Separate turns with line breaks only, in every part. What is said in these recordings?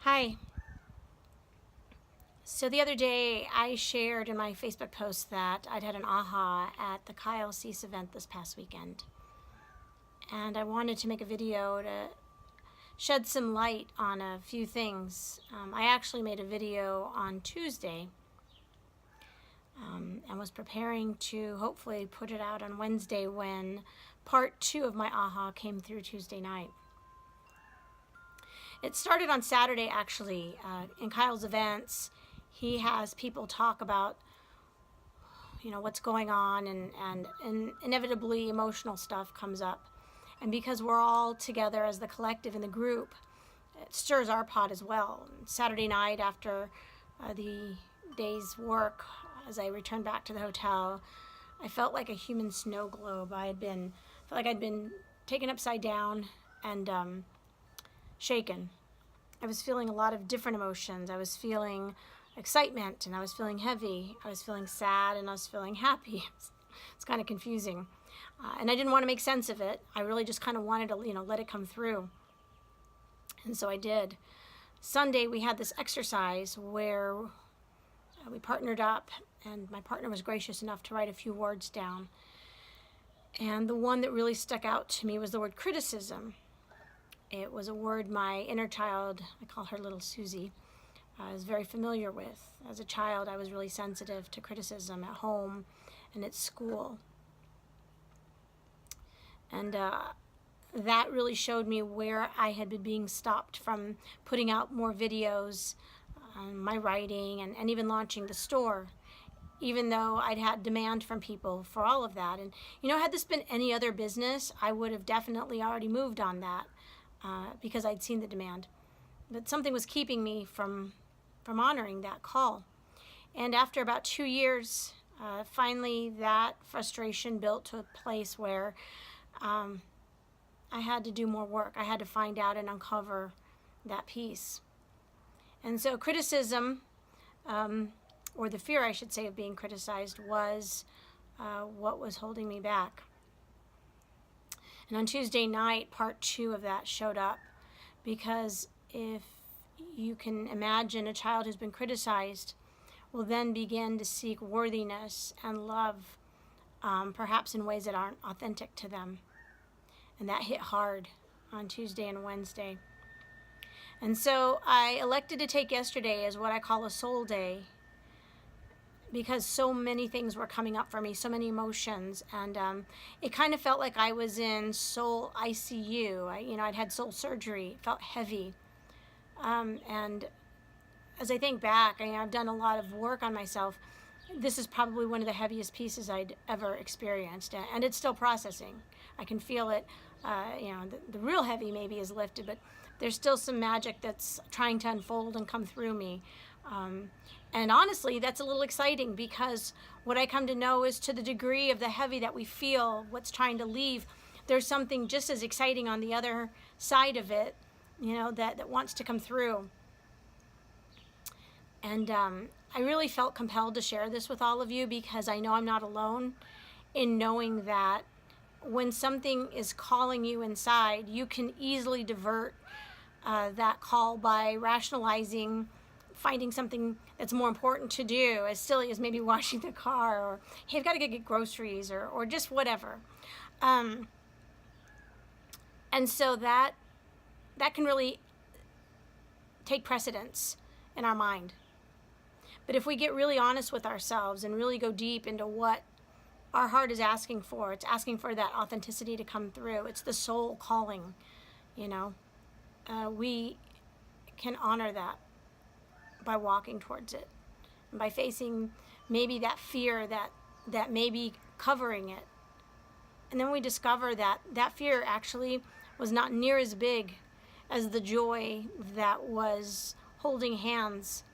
Hi. So the other day I shared in my Facebook post that I'd had an aha at the Kyle Cease event this past weekend. And I wanted to make a video to shed some light on a few things. I actually made a video on Tuesday and was preparing to hopefully put it out on Wednesday when part 2 of my aha came through Tuesday night. It started on Saturday, actually. In Kyle's events, he has people talk about, what's going on, and inevitably emotional stuff comes up. And because we're all together as the collective in the group, it stirs our pot as well. Saturday night, after the day's work, as I returned back to the hotel, I felt like a human snow globe. I felt like I'd been taken upside down and shaken. I was feeling a lot of different emotions. I was feeling excitement, and I was feeling heavy. I was feeling sad, and I was feeling happy. It's kind of confusing. And I didn't want to make sense of it. I really just kind of wanted to, let it come through. And so I did. Sunday, we had this exercise where we partnered up, and my partner was gracious enough to write a few words down. And the one that really stuck out to me was the word criticism. It was a word my inner child, I call her little Susie, is very familiar with. As a child, I was really sensitive to criticism at home and at school. And that really showed me where I had been being stopped from putting out more videos, my writing, and even launching the store, even though I'd had demand from people for all of that. And, had this been any other business, I would have definitely already moved on that because I'd seen the demand. But something was keeping me from honoring that call. And after about 2 years, finally that frustration built to a place where I had to do more work. I had to find out and uncover that piece. And so criticism, or the fear, I should say, of being criticized was what was holding me back. And on Tuesday night, part 2 of that showed up, because if you can imagine, a child who's been criticized will then begin to seek worthiness and love, perhaps in ways that aren't authentic to them. And that hit hard on Tuesday and Wednesday. And so I elected to take yesterday as what I call a soul day, because so many things were coming up for me, so many emotions, and it kind of felt like I was in soul ICU. I'd had soul surgery. It felt heavy. And as I think back, I've done a lot of work on myself. This is probably one of the heaviest pieces I'd ever experienced, and it's still processing. I can feel it. The real heavy maybe is lifted, but there's still some magic that's trying to unfold and come through me. And honestly, that's a little exciting, because what I come to know is, to the degree of the heavy that we feel, what's trying to leave, there's something just as exciting on the other side of it, that wants to come through. And I really felt compelled to share this with all of you, because I know I'm not alone in knowing that when something is calling you inside, you can easily divert that call by rationalizing, finding something that's more important to do, as silly as maybe washing the car, or hey, I've got to go get groceries, or just whatever. And so that can really take precedence in our mind. But if we get really honest with ourselves and really go deep into what our heart is asking for, it's asking for that authenticity to come through. It's the soul calling, we can honor that by walking towards it, and by facing maybe that fear that may be covering it. And then we discover that that fear actually was not near as big as the joy that was holding hands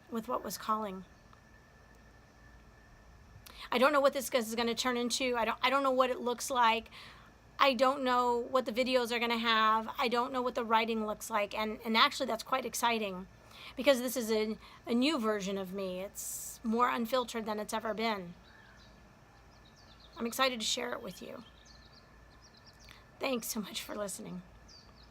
with what was calling. I don't know what this is going to turn into. I don't know what it looks like. I don't know what the videos are going to have. I don't know what the writing looks like. And actually, that's quite exciting, because this is a new version of me. It's more unfiltered than it's ever been. I'm excited to share it with you. Thanks so much for listening.